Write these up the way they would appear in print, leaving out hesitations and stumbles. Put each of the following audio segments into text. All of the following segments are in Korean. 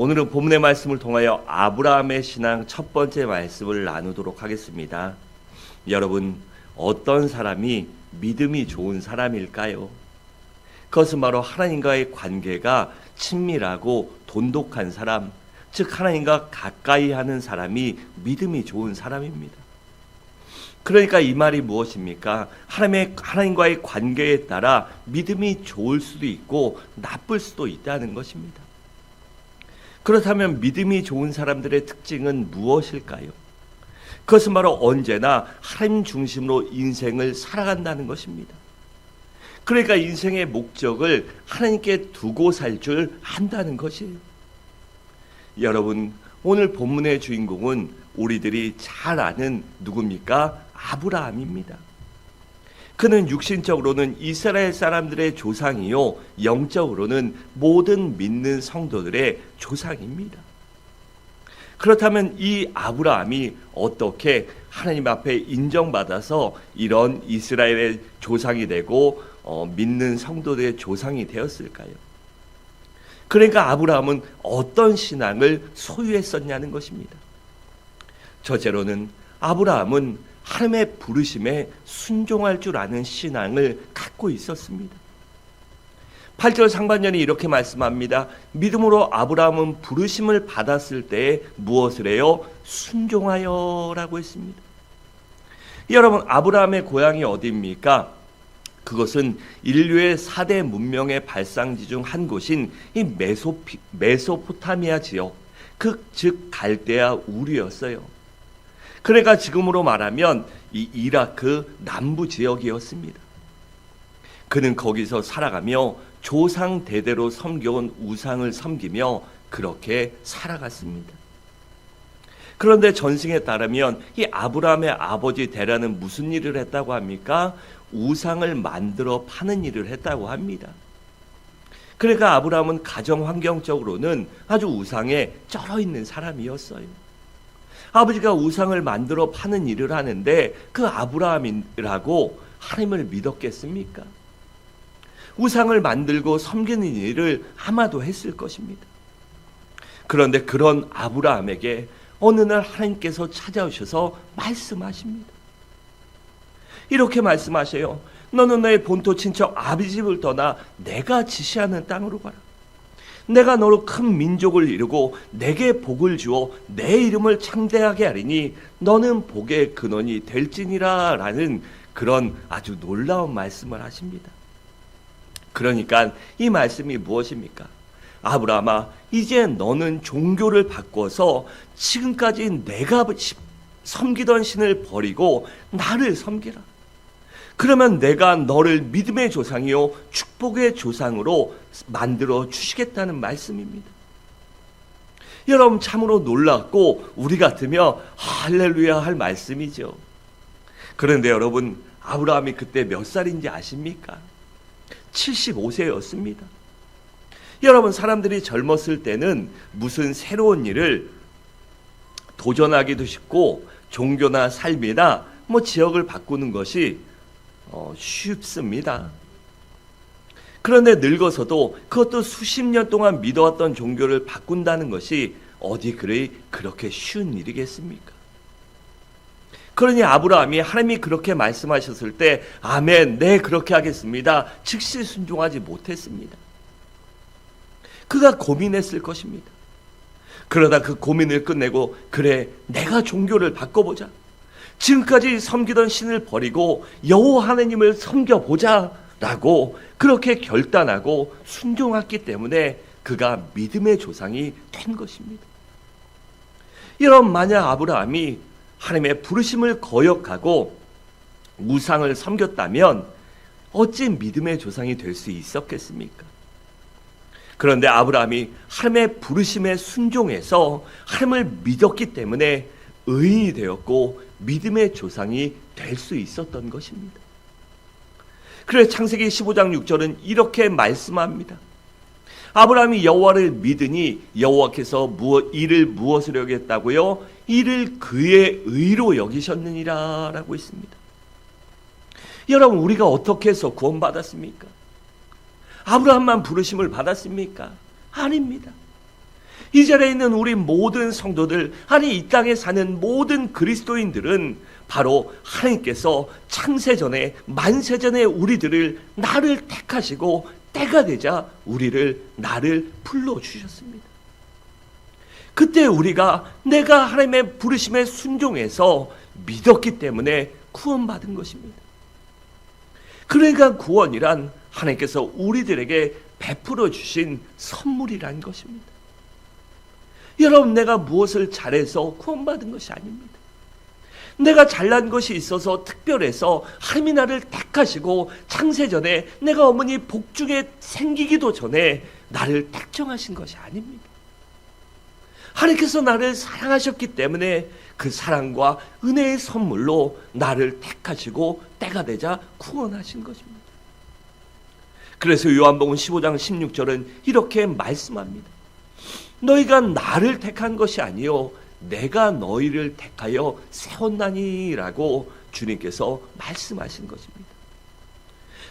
오늘은 본문의 말씀을 통하여 아브라함의 신앙 첫 번째 말씀을 나누도록 하겠습니다. 여러분, 어떤 사람이 믿음이 좋은 사람일까요? 그것은 바로 하나님과의 관계가 친밀하고 돈독한 사람, 즉 하나님과 가까이 하는 사람이 믿음이 좋은 사람입니다. 그러니까 이 말이 무엇입니까? 하나님과의 관계에 따라 믿음이 좋을 수도 있고 나쁠 수도 있다는 것입니다. 그렇다면 믿음이 좋은 사람들의 특징은 무엇일까요? 그것은 바로 언제나 하나님 중심으로 인생을 살아간다는 것입니다. 그러니까 인생의 목적을 하나님께 두고 살 줄 안다는 것이에요. 여러분, 오늘 본문의 주인공은 우리들이 잘 아는 누굽니까? 아브라함입니다. 그는 육신적으로는 이스라엘 사람들의 조상이요, 영적으로는 모든 믿는 성도들의 조상입니다. 그렇다면 이 아브라함이 어떻게 하나님 앞에 인정받아서 이런 이스라엘의 조상이 되고 믿는 성도들의 조상이 되었을까요? 그러니까 아브라함은 어떤 신앙을 소유했었냐는 것입니다. 첫째로는 아브라함은 하나님의 부르심에 순종할 줄 아는 신앙을 갖고 있었습니다. 8절 상반절이 이렇게 말씀합니다. 믿음으로 아브라함은 부르심을 받았을 때에 무엇을 해요? 순종하여 라고 했습니다. 여러분, 아브라함의 고향이 어디입니까? 그것은 인류의 4대 문명의 발상지 중 한 곳인 이 메소포타미아 지역, 즉 갈대아 우르였어요. 그러니까 지금으로 말하면 이 이라크 남부 지역이었습니다. 그는 거기서 살아가며 조상 대대로 섬겨온 우상을 섬기며 그렇게 살아갔습니다. 그런데 전승에 따르면 이 아브라함의 아버지 데라는 무슨 일을 했다고 합니까? 우상을 만들어 파는 일을 했다고 합니다. 그러니까 아브라함은 가정 환경적으로는 아주 우상에 쩔어 있는 사람이었어요. 아버지가 우상을 만들어 파는 일을 하는데 그 아브라함이라고 하나님을 믿었겠습니까? 우상을 만들고 섬기는 일을 아마도 했을 것입니다. 그런데 그런 아브라함에게 어느 날 하나님께서 찾아오셔서 말씀하십니다. 이렇게 말씀하셔요. 너는 너의 본토 친척 아비 집을 떠나 내가 지시하는 땅으로 가라. 내가 너로 큰 민족을 이루고 내게 복을 주어 내 이름을 창대하게 하리니 너는 복의 근원이 될지니라 라는 그런 아주 놀라운 말씀을 하십니다. 그러니까 이 말씀이 무엇입니까? 아브라함아, 이제 너는 종교를 바꿔서 지금까지 내가 섬기던 신을 버리고 나를 섬기라. 그러면 내가 너를 믿음의 조상이요 축복의 조상으로 만들어 주시겠다는 말씀입니다. 여러분, 참으로 놀랍고 우리 같으면 할렐루야 할 말씀이죠. 그런데 여러분, 아브라함이 그때 몇 살인지 아십니까? 75세였습니다. 여러분, 사람들이 젊었을 때는 무슨 새로운 일을 도전하기도 쉽고 종교나 삶이나 지역을 바꾸는 것이 쉽습니다. 그런데 늙어서도 그것도 수십 년 동안 믿어왔던 종교를 바꾼다는 것이 어디 그렇게 쉬운 일이겠습니까? 그러니 아브라함이 하나님이 그렇게 말씀하셨을 때 아멘, 네, 그렇게 하겠습니다. 즉시 순종하지 못했습니다. 그가 고민했을 것입니다. 그러다 그 고민을 끝내고 그래, 내가 종교를 바꿔보자. 지금까지 섬기던 신을 버리고 여호와 하나님을 섬겨보자 라고 그렇게 결단하고 순종했기 때문에 그가 믿음의 조상이 된 것입니다. 이런 만약 아브라함이 하나님의 부르심을 거역하고 우상을 섬겼다면 어찌 믿음의 조상이 될 수 있었겠습니까? 그런데 아브라함이 하나님의 부르심에 순종해서 하나님을 믿었기 때문에 의인이 되었고 믿음의 조상이 될 수 있었던 것입니다. 그래서 창세기 15장 6절은 이렇게 말씀합니다. 아브라함이 여호와를 믿으니 여호와께서 이를 무엇을 여겼다고요? 이를 그의 의로 여기셨느니라 라고 있습니다. 여러분, 우리가 어떻게 해서 구원받았습니까? 아브라함만 부르심을 받았습니까? 아닙니다. 이 자리에 있는 우리 모든 성도들, 아니 이 땅에 사는 모든 그리스도인들은 바로 하나님께서 창세전에 만세전에 우리들을 나를 택하시고 때가 되자 나를 불러주셨습니다. 그때 우리가 내가 하나님의 부르심에 순종해서 믿었기 때문에 구원받은 것입니다. 그러니까 구원이란 하나님께서 우리들에게 베풀어 주신 선물이란 것입니다. 여러분, 내가 무엇을 잘해서 구원받은 것이 아닙니다. 내가 잘난 것이 있어서 특별해서 하나님이 나를 택하시고 창세전에 내가 어머니 복중에 생기기도 전에 나를 택정하신 것이 아닙니다. 하나님께서 나를 사랑하셨기 때문에 그 사랑과 은혜의 선물로 나를 택하시고 때가 되자 구원하신 것입니다. 그래서 요한복음 15장 16절은 이렇게 말씀합니다. 너희가 나를 택한 것이 아니요 내가 너희를 택하여 세웠나니라고 주님께서 말씀하신 것입니다.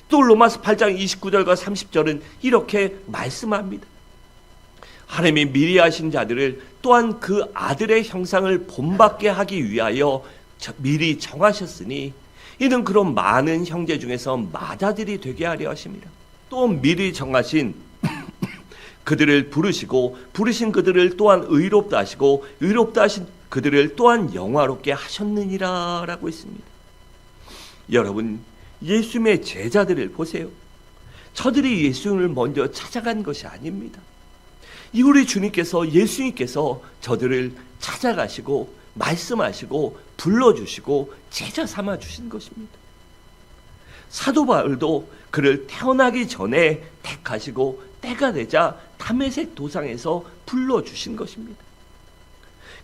또 로마서 8장 29절과 30절은 이렇게 말씀합니다. 하나님이 미리 하신 자들을 또한 그 아들의 형상을 본받게 하기 위하여 미리 정하셨으니 이는 그런 많은 형제 중에서 맏아들이 되게 하려 하십니다. 또 미리 정하신 그들을 부르시고 부르신 그들을 또한 의롭다 하시고 의롭다 하신 그들을 또한 영화롭게 하셨느니라 라고 했습니다. 여러분, 예수님의 제자들을 보세요. 저들이 예수님을 먼저 찾아간 것이 아닙니다. 우리 주님께서, 예수님께서 저들을 찾아가시고 말씀하시고 불러주시고 제자 삼아 주신 것입니다. 사도 바울도 그를 태어나기 전에 택하시고 때가 되자 다메섹 도상에서 불러주신 것입니다.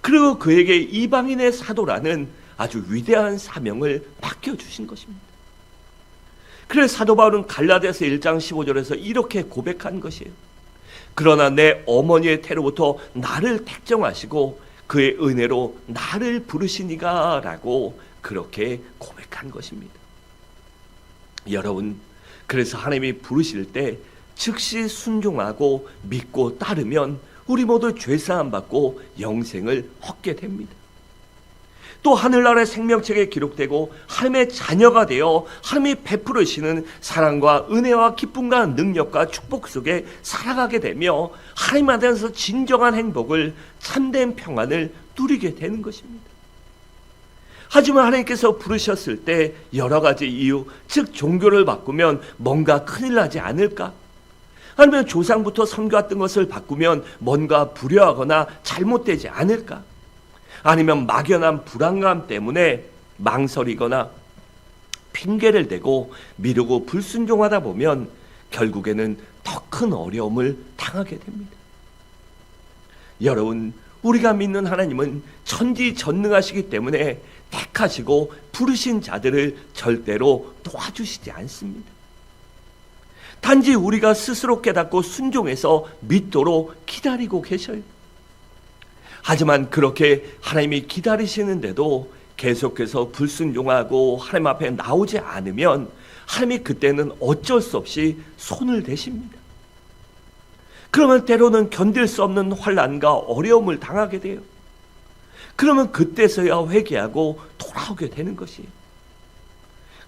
그리고 그에게 이방인의 사도라는 아주 위대한 사명을 맡겨주신 것입니다. 그래서 사도 바울은 갈라디아서 1장 15절에서 이렇게 고백한 것이에요. 그러나 내 어머니의 태로부터 나를 택정하시고 그의 은혜로 나를 부르시니가 라고 그렇게 고백한 것입니다. 여러분, 그래서 하나님이 부르실 때 즉시 순종하고 믿고 따르면 우리 모두 죄사함 받고 영생을 얻게 됩니다. 또 하늘나라의 생명책에 기록되고 하나님의 자녀가 되어 하나님이 베풀으시는 사랑과 은혜와 기쁨과 능력과 축복 속에 살아가게 되며 하나님 안에서 진정한 행복을, 참된 평안을 누리게 되는 것입니다. 하지만 하나님께서 부르셨을 때 여러 가지 이유, 즉 종교를 바꾸면 뭔가 큰일 나지 않을까? 아니면 조상부터 섬겨왔던 것을 바꾸면 뭔가 불효하거나 잘못되지 않을까? 아니면 막연한 불안감 때문에 망설이거나 핑계를 대고 미루고 불순종하다 보면 결국에는 더 큰 어려움을 당하게 됩니다. 여러분, 우리가 믿는 하나님은 천지전능하시기 때문에 택하시고 부르신 자들을 절대로 도와주시지 않습니다. 단지 우리가 스스로 깨닫고 순종해서 믿도록 기다리고 계셔요. 하지만 그렇게 하나님이 기다리시는데도 계속해서 불순종하고 하나님 앞에 나오지 않으면 하나님이 그때는 어쩔 수 없이 손을 대십니다. 그러면 때로는 견딜 수 없는 환난과 어려움을 당하게 돼요. 그러면 그때서야 회개하고 돌아오게 되는 것이에요.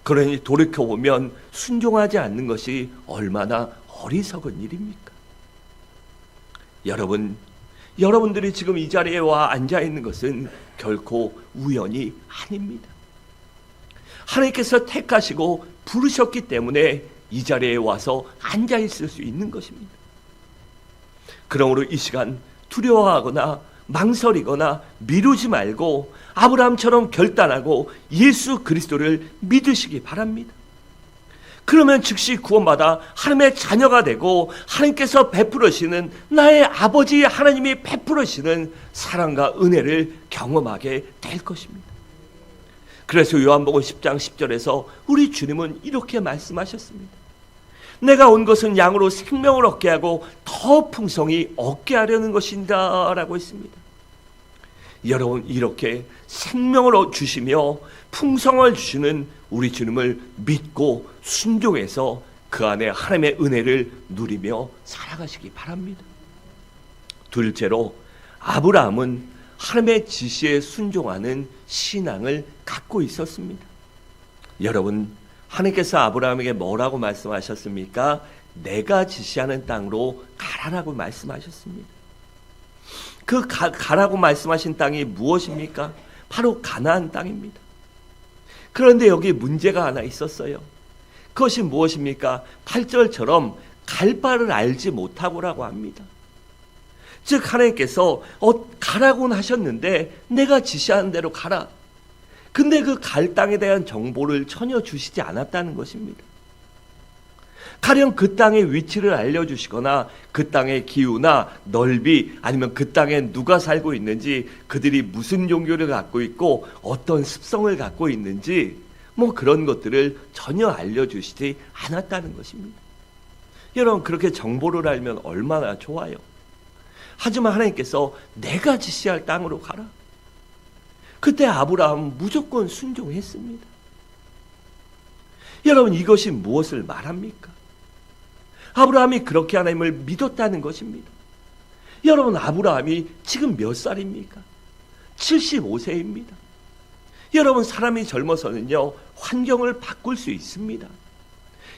그러니 돌이켜보면 순종하지 않는 것이 얼마나 어리석은 일입니까? 여러분들이 지금 이 자리에 와 앉아있는 것은 결코 우연이 아닙니다. 하나님께서 택하시고 부르셨기 때문에 이 자리에 와서 앉아있을 수 있는 것입니다. 그러므로 이 시간 두려워하거나 망설이거나 미루지 말고 아브라함처럼 결단하고 예수 그리스도를 믿으시기 바랍니다. 그러면 즉시 구원받아 하나님의 자녀가 되고 하나님께서 베풀으시는, 나의 아버지 하나님이 베풀으시는 사랑과 은혜를 경험하게 될 것입니다. 그래서 요한복음 10장 10절에서 우리 주님은 이렇게 말씀하셨습니다. 내가 온 것은 양으로 생명을 얻게 하고 더 풍성히 얻게 하려는 것이다 라고 했습니다. 여러분, 이렇게 생명을 주시며 풍성을 주시는 우리 주님을 믿고 순종해서 그 안에 하나님의 은혜를 누리며 살아가시기 바랍니다. 둘째로 아브라함은 하나님의 지시에 순종하는 신앙을 갖고 있었습니다. 여러분, 하나님께서 아브라함에게 뭐라고 말씀하셨습니까? 내가 지시하는 땅으로 가라라고 말씀하셨습니다. 그 가라고 말씀하신 땅이 무엇입니까? 바로 가나안 땅입니다. 그런데 여기 문제가 하나 있었어요. 그것이 무엇입니까? 8절처럼 갈 바를 알지 못하고라고 합니다. 즉 하나님께서 가라고는 하셨는데 내가 지시하는 대로 가라. 근데 그 갈 땅에 대한 정보를 전혀 주시지 않았다는 것입니다. 가령 그 땅의 위치를 알려주시거나 그 땅의 기후나 넓이 아니면 그 땅에 누가 살고 있는지 그들이 무슨 종교를 갖고 있고 어떤 습성을 갖고 있는지 뭐 그런 것들을 전혀 알려주시지 않았다는 것입니다. 여러분, 그렇게 정보를 알면 얼마나 좋아요. 하지만 하나님께서 내가 지시할 땅으로 가라. 그때 아브라함은 무조건 순종했습니다. 여러분, 이것이 무엇을 말합니까? 아브라함이 그렇게 하나님을 믿었다는 것입니다. 여러분, 아브라함이 지금 몇 살입니까? 75세입니다. 여러분, 사람이 젊어서는요, 환경을 바꿀 수 있습니다.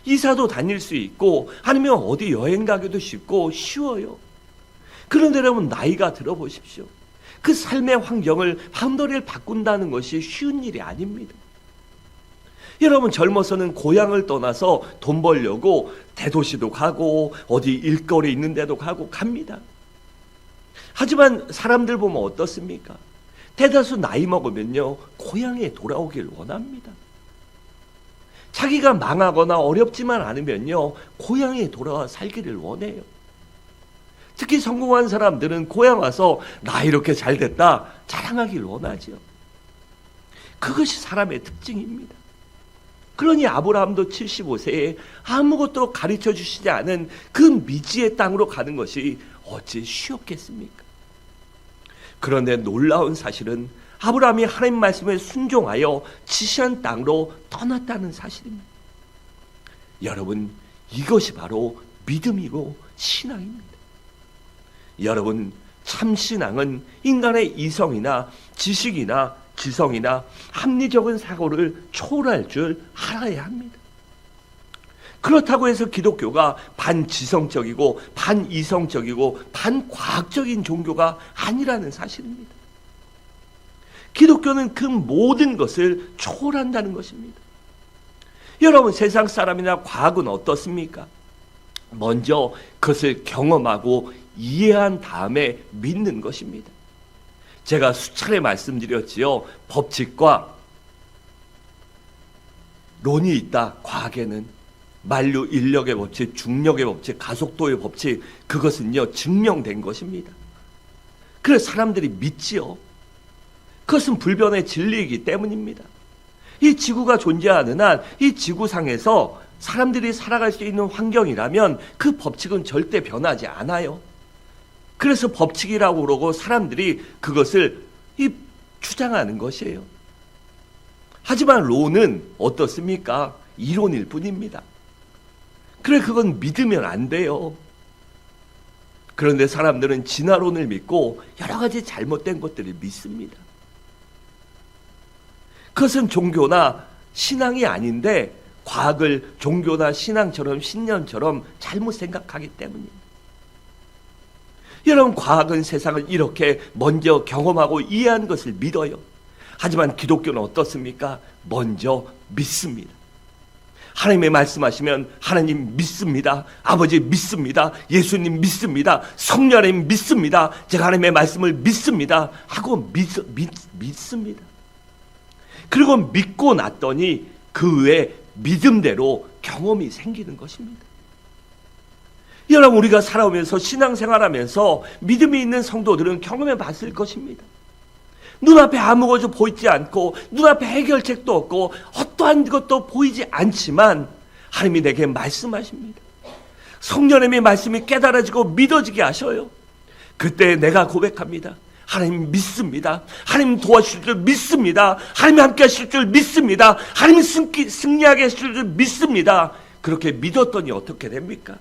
이사도 다닐 수 있고 아니면 어디 여행 가기도 쉽고 쉬워요. 그런데 여러분, 나이가 들어보십시오. 그 삶의 환경을 바운더리를 바꾼다는 것이 쉬운 일이 아닙니다. 여러분, 젊어서는 고향을 떠나서 돈 벌려고 대도시도 가고 어디 일거리 있는 데도 가고 갑니다. 하지만 사람들 보면 어떻습니까? 대다수 나이 먹으면요, 고향에 돌아오길 원합니다. 자기가 망하거나 어렵지만 않으면요, 고향에 돌아와 살기를 원해요. 특히 성공한 사람들은 고향 와서 나 이렇게 잘 됐다 자랑하길 원하죠. 그것이 사람의 특징입니다. 그러니 아브라함도 75세에 아무것도 가르쳐 주시지 않은 그 미지의 땅으로 가는 것이 어찌 쉬웠겠습니까? 그런데 놀라운 사실은 아브라함이 하나님 말씀에 순종하여 지시한 땅으로 떠났다는 사실입니다. 여러분, 이것이 바로 믿음이고 신앙입니다. 여러분, 참신앙은 인간의 이성이나 지식이나 지성이나 합리적인 사고를 초월할 줄 알아야 합니다. 그렇다고 해서 기독교가 반지성적이고 반이성적이고 반과학적인 종교가 아니라는 사실입니다. 기독교는 그 모든 것을 초월한다는 것입니다. 여러분, 세상 사람이나 과학은 어떻습니까? 먼저 그것을 경험하고 이해한 다음에 믿는 것입니다. 제가 수차례 말씀드렸지요. 법칙과 론이 있다. 과학에는 만류 인력의 법칙, 중력의 법칙, 가속도의 법칙, 그것은요 증명된 것입니다. 그래서 사람들이 믿지요. 그것은 불변의 진리이기 때문입니다. 이 지구가 존재하는 한 이 지구상에서 사람들이 살아갈 수 있는 환경이라면 그 법칙은 절대 변하지 않아요. 그래서 법칙이라고 그러고 사람들이 그것을 주장하는 것이에요. 하지만 론은 어떻습니까? 이론일 뿐입니다. 그래, 그건 믿으면 안 돼요. 그런데 사람들은 진화론을 믿고 여러 가지 잘못된 것들을 믿습니다. 그것은 종교나 신앙이 아닌데 과학을 종교나 신앙처럼 신념처럼 잘못 생각하기 때문입니다. 여러분, 과학은 세상을 이렇게 먼저 경험하고 이해한 것을 믿어요. 하지만 기독교는 어떻습니까? 먼저 믿습니다. 하나님의 말씀하시면 하나님 믿습니다. 아버지 믿습니다. 예수님 믿습니다. 성령님 믿습니다. 제가 하나님의 말씀을 믿습니다. 하고 믿습니다. 그리고 믿고 났더니 그 후에 믿음대로 경험이 생기는 것입니다. 여러분, 우리가 살아오면서 신앙생활하면서 믿음이 있는 성도들은 경험해 봤을 것입니다. 눈앞에 아무것도 보이지 않고 눈앞에 해결책도 없고 어떠한 것도 보이지 않지만 하나님이 내게 말씀하십니다. 성령님의 말씀이 깨달아지고 믿어지게 하셔요. 그때 내가 고백합니다. 하나님 믿습니다. 하나님 도와주실 줄 믿습니다. 하나님 함께 하실 줄 믿습니다. 하나님 승리하게 하실 줄 믿습니다. 그렇게 믿었더니 어떻게 됩니까?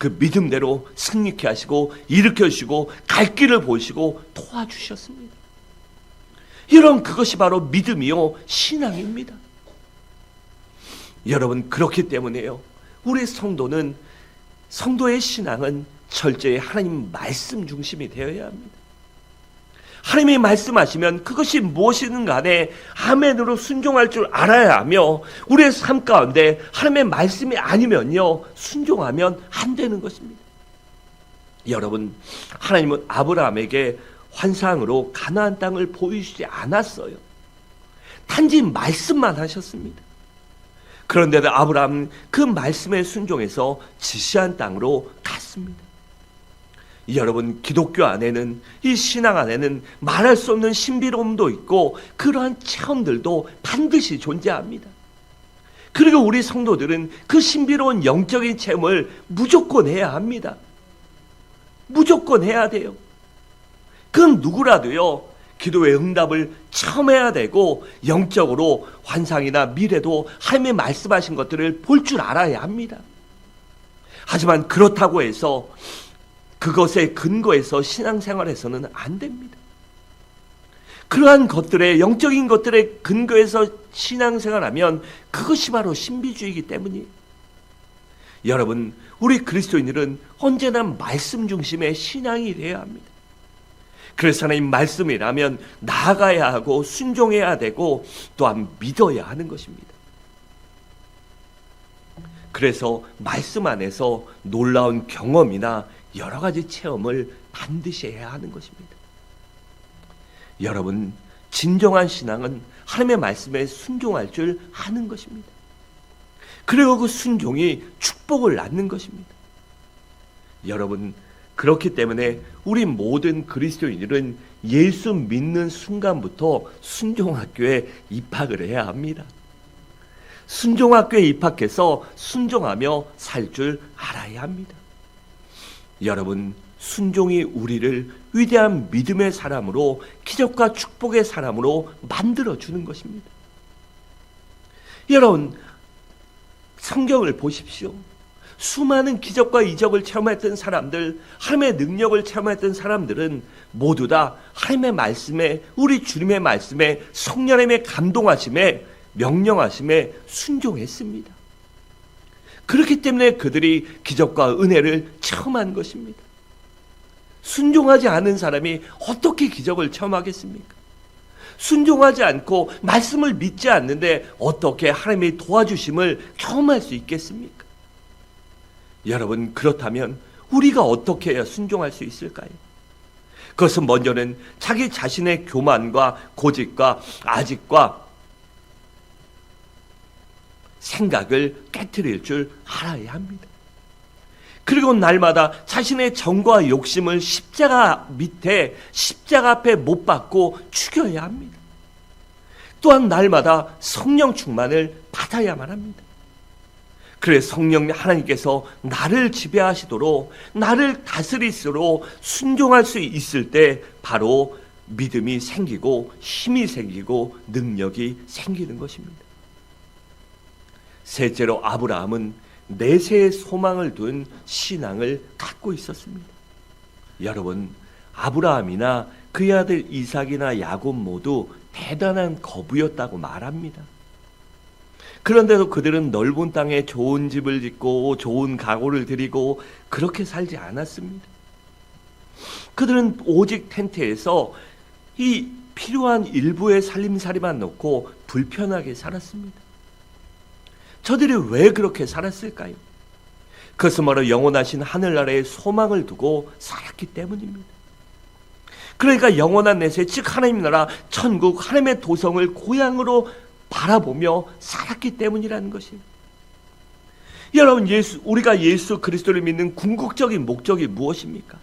그 믿음대로 승리케 하시고 일으켜 주시고 갈 길을 보시고 도와주셨습니다. 여러분, 그것이 바로 믿음이요 신앙입니다. 여러분, 그렇기 때문에요, 우리 성도의 신앙은 철저히 하나님 말씀 중심이 되어야 합니다. 하나님이 말씀하시면 그것이 무엇이든 간에 아멘으로 순종할 줄 알아야 하며, 우리의 삶 가운데 하나님의 말씀이 아니면요 순종하면 안 되는 것입니다. 여러분, 하나님은 아브라함에게 환상으로 가나안 땅을 보여주지 않았어요. 단지 말씀만 하셨습니다. 그런데도 아브라함은 그 말씀에 순종해서 지시한 땅으로 갔습니다. 여러분, 기독교 안에는, 이 신앙 안에는 말할 수 없는 신비로움도 있고 그러한 체험들도 반드시 존재합니다. 그리고 우리 성도들은 그 신비로운 영적인 체험을 무조건 해야 합니다. 무조건 해야 돼요. 그건 누구라도요, 기도의 응답을 체험해야 되고 영적으로 환상이나 미래도 하나님의 말씀하신 것들을 볼 줄 알아야 합니다. 하지만 그렇다고 해서 그것에 근거해서 신앙생활에서는 안 됩니다. 그러한 것들의, 영적인 것들의 근거에서 신앙생활하면 그것이 바로 신비주의이기 때문이에요. 여러분, 우리 그리스도인들은 언제나 말씀 중심의 신앙이 되어야 합니다. 그래서 하나님 말씀이라면 나아가야 하고 순종해야 되고 또한 믿어야 하는 것입니다. 그래서 말씀 안에서 놀라운 경험이나 여러 가지 체험을 반드시 해야 하는 것입니다. 여러분, 진정한 신앙은 하나님의 말씀에 순종할 줄 아는 것입니다. 그리고 그 순종이 축복을 낳는 것입니다. 여러분, 그렇기 때문에 우리 모든 그리스도인들은 예수 믿는 순간부터 순종학교에 입학을 해야 합니다. 순종학교에 입학해서 순종하며 살 줄 알아야 합니다. 여러분, 순종이 우리를 위대한 믿음의 사람으로, 기적과 축복의 사람으로 만들어주는 것입니다. 여러분, 성경을 보십시오. 수많은 기적과 이적을 체험했던 사람들, 하나님의 능력을 체험했던 사람들은 모두 다 하나님의 말씀에, 우리 주님의 말씀에, 성령님의 감동하심에, 명령하심에 순종했습니다. 그렇기 때문에 그들이 기적과 은혜를 체험한 것입니다. 순종하지 않은 사람이 어떻게 기적을 체험하겠습니까? 순종하지 않고 말씀을 믿지 않는데 어떻게 하나님의 도와주심을 경험할 수 있겠습니까? 여러분, 그렇다면 우리가 어떻게 해야 순종할 수 있을까요? 그것은 먼저는 자기 자신의 교만과 고집과 아집과 생각을 깨트릴 줄 알아야 합니다. 그리고 날마다 자신의 정과 욕심을 십자가 밑에, 십자가 앞에 못 박고 죽여야 합니다. 또한 날마다 성령 충만을 받아야만 합니다. 그래서 성령 하나님께서 나를 지배하시도록, 나를 다스리시도록 순종할 수 있을 때 바로 믿음이 생기고 힘이 생기고 능력이 생기는 것입니다. 셋째로, 아브라함은 내세의 소망을 둔 신앙을 갖고 있었습니다. 여러분, 아브라함이나 그의 아들 이삭이나 야곱 모두 대단한 거부였다고 말합니다. 그런데도 그들은 넓은 땅에 좋은 집을 짓고 좋은 가구를 들이고 그렇게 살지 않았습니다. 그들은 오직 텐트에서 이 필요한 일부의 살림살이만 놓고 불편하게 살았습니다. 저들이 왜 그렇게 살았을까요? 그것은 바로 영원하신 하늘나라에 소망을 두고 살았기 때문입니다. 그러니까 영원한 내세, 즉 하나님 나라, 천국, 하나님의 도성을 고향으로 바라보며 살았기 때문이라는 것이에요. 여러분, 우리가 예수 그리스도를 믿는 궁극적인 목적이 무엇입니까?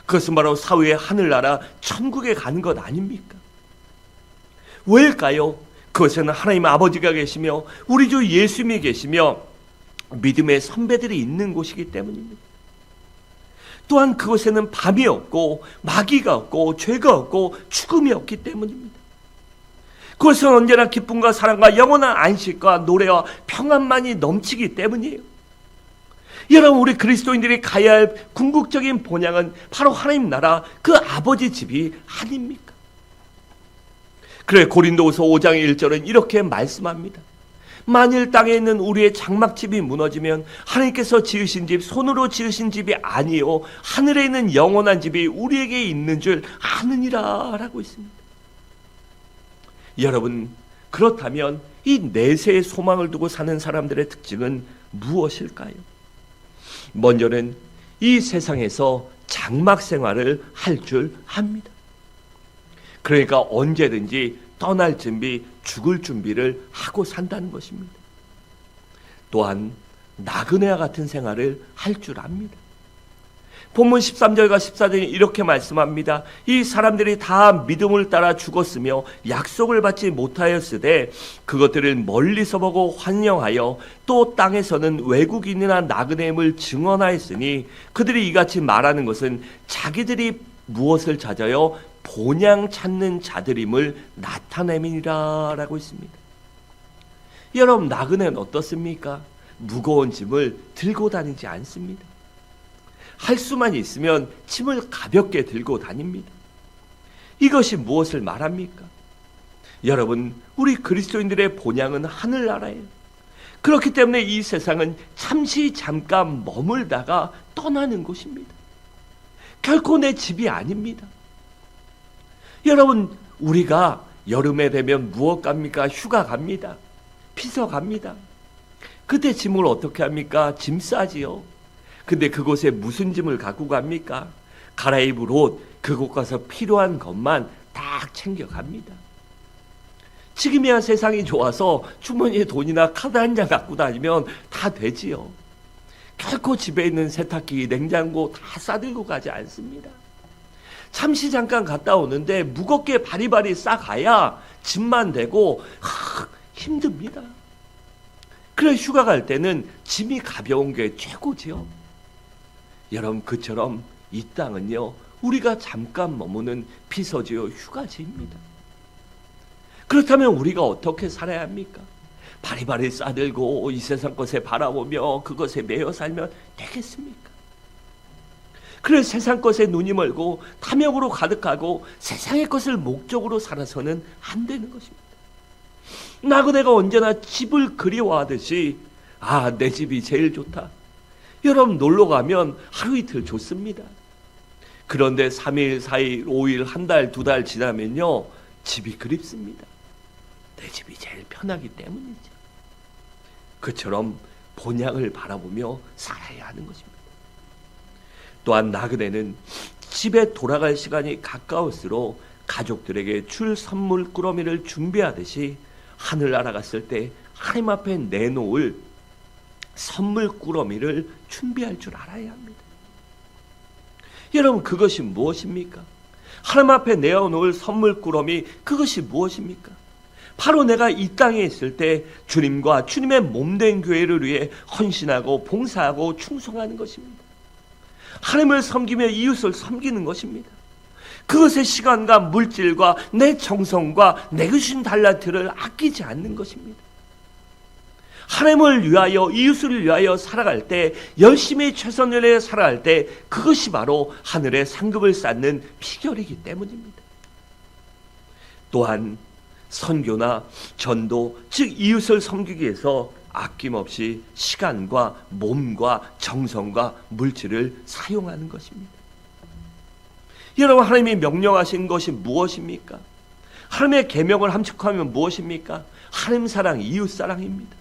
그것은 바로 사후의 하늘나라, 천국에 가는 것 아닙니까? 왜일까요? 그것에는 하나님 아버지가 계시며 우리 주 예수님이 계시며 믿음의 선배들이 있는 곳이기 때문입니다. 또한 그곳에는 밤이 없고 마귀가 없고 죄가 없고 죽음이 없기 때문입니다. 그것은 언제나 기쁨과 사랑과 영원한 안식과 노래와 평안만이 넘치기 때문이에요. 여러분, 우리 그리스도인들이 가야 할 궁극적인 본향은 바로 하나님 나라, 그 아버지 집이 아닙니까? 그래, 고린도후서 5장 1절은 이렇게 말씀합니다. 만일 땅에 있는 우리의 장막집이 무너지면 하나님께서 지으신 집, 손으로 지으신 집이 아니요 하늘에 있는 영원한 집이 우리에게 있는 줄 아느니라 라고 있습니다. 여러분, 그렇다면 이 내세의 소망을 두고 사는 사람들의 특징은 무엇일까요? 먼저는 이 세상에서 장막 생활을 할 줄 압니다. 그러니까 언제든지 떠날 준비, 죽을 준비를 하고 산다는 것입니다. 또한 나그네와 같은 생활을 할 줄 압니다. 본문 13절과 14절이 이렇게 말씀합니다. 이 사람들이 다 믿음을 따라 죽었으며 약속을 받지 못하였으되 그것들을 멀리서 보고 환영하여 또 땅에서는 외국인이나 나그네임을 증언하였으니 그들이 이같이 말하는 것은 자기들이 무엇을 찾아요? 본향 찾는 자들임을 나타냄이니라 라고 있습니다. 여러분, 나그네는 어떻습니까? 무거운 짐을 들고 다니지 않습니다. 할 수만 있으면 짐을 가볍게 들고 다닙니다. 이것이 무엇을 말합니까? 여러분, 우리 그리스도인들의 본향은 하늘나라예요. 그렇기 때문에 이 세상은 잠시 잠깐 머물다가 떠나는 곳입니다. 결코 내 집이 아닙니다. 여러분, 우리가 여름에 되면 무엇 갑니까? 휴가 갑니다. 피서 갑니다. 그때 짐을 어떻게 합니까? 짐 싸지요. 근데 그곳에 무슨 짐을 갖고 갑니까? 갈아입을 옷, 그곳 가서 필요한 것만 딱 챙겨갑니다. 지금이야 세상이 좋아서 주머니에 돈이나 카드 한 장 갖고 다니면 다 되지요. 결코 집에 있는 세탁기, 냉장고 다 싸들고 가지 않습니다. 잠시 잠깐 갔다 오는데 무겁게 바리바리 싸가야 짐만 되고 힘듭니다. 그래, 휴가 갈 때는 짐이 가벼운 게 최고지요. 여러분, 그처럼 이 땅은요, 우리가 잠깐 머무는 피서지요 휴가지입니다. 그렇다면 우리가 어떻게 살아야 합니까? 바리바리 싸들고 이 세상 것에 바라보며 그것에 매여 살면 되겠습니까? 그래, 세상 것에 눈이 멀고 탐욕으로 가득하고 세상의 것을 목적으로 살아서는 안 되는 것입니다. 나그네가 언제나 집을 그리워하듯이 내 집이 제일 좋다. 여러분, 놀러 가면 하루 이틀 좋습니다. 그런데 3일, 4일, 5일, 한 달, 2달 지나면요, 집이 그립습니다. 내 집이 제일 편하기 때문이죠. 그처럼 본향을 바라보며 살아야 하는 것입니다. 또한 나그네는 집에 돌아갈 시간이 가까울수록 가족들에게 줄 선물 꾸러미를 준비하듯이 하늘나라 갔을 때 하나님 앞에 내놓을 선물 꾸러미를 준비할 줄 알아야 합니다. 여러분, 그것이 무엇입니까? 하나님 앞에 내어놓을 선물 꾸러미, 그것이 무엇입니까? 바로 내가 이 땅에 있을 때 주님과 주님의 몸된 교회를 위해 헌신하고 봉사하고 충성하는 것입니다. 하나님을 섬기며 이웃을 섬기는 것입니다. 그것의 시간과 물질과 내 정성과 내 주신 달란트를 아끼지 않는 것입니다. 하나님을 위하여, 이웃을 위하여 살아갈 때, 열심히 최선을 다해 살아갈 때, 그것이 바로 하늘의 상급을 쌓는 비결이기 때문입니다. 또한 선교나 전도, 즉 이웃을 섬기기 위해서 아낌없이 시간과 몸과 정성과 물질을 사용하는 것입니다. 여러분, 하나님이 명령하신 것이 무엇입니까? 하나님의 계명을 함축하면 무엇입니까? 하나님 사랑, 이웃 사랑입니다.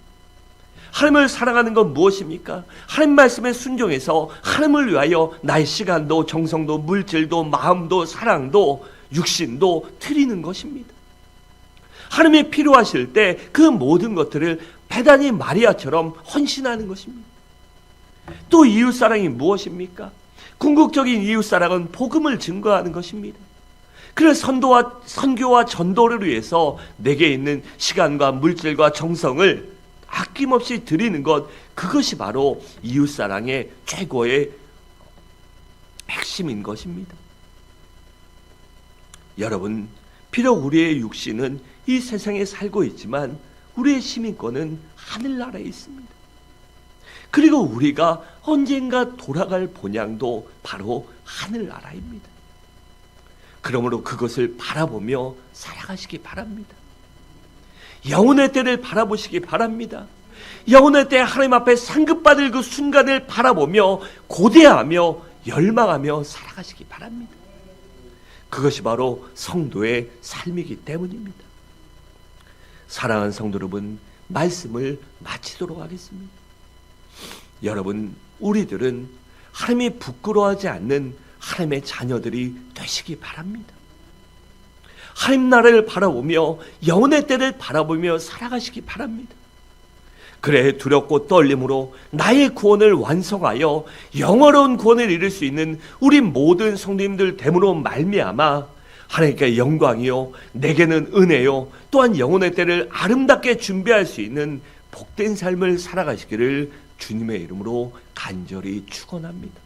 하나님을 사랑하는 건 무엇입니까? 하나님 말씀에 순종해서 하나님을 위하여 나의 시간도 정성도 물질도 마음도 사랑도 육신도 드리는 것입니다. 하나님이 필요하실 때 그 모든 것들을 배단이 마리아처럼 헌신하는 것입니다. 또 이웃사랑이 무엇입니까? 궁극적인 이웃사랑은 복음을 증거하는 것입니다. 그래서 선교와 전도를 위해서 내게 있는 시간과 물질과 정성을 아낌없이 드리는 것, 그것이 바로 이웃사랑의 최고의 핵심인 것입니다. 여러분, 비록 우리의 육신은 이 세상에 살고 있지만 우리의 시민권은 하늘나라에 있습니다. 그리고 우리가 언젠가 돌아갈 본향도 바로 하늘나라입니다. 그러므로 그것을 바라보며 살아가시기 바랍니다. 영혼의 때를 바라보시기 바랍니다. 영혼의 때 하나님 앞에 상급받을 그 순간을 바라보며 고대하며 열망하며 살아가시기 바랍니다. 그것이 바로 성도의 삶이기 때문입니다. 사랑하는 성도 여러분, 말씀을 마치도록 하겠습니다. 여러분, 우리들은 하나님이 부끄러워하지 않는 하나님의 자녀들이 되시기 바랍니다. 하나님 나라를 바라보며 영혼의 때를 바라보며 살아가시기 바랍니다. 그래 두렵고 떨림으로 나의 구원을 완성하여 영원한 구원을 이룰 수 있는 우리 모든 성도님들 됨으로 말미암아 하나님께 영광이요 내게는 은혜요 또한 영혼의 때를 아름답게 준비할 수 있는 복된 삶을 살아가시기를 주님의 이름으로 간절히 축원합니다.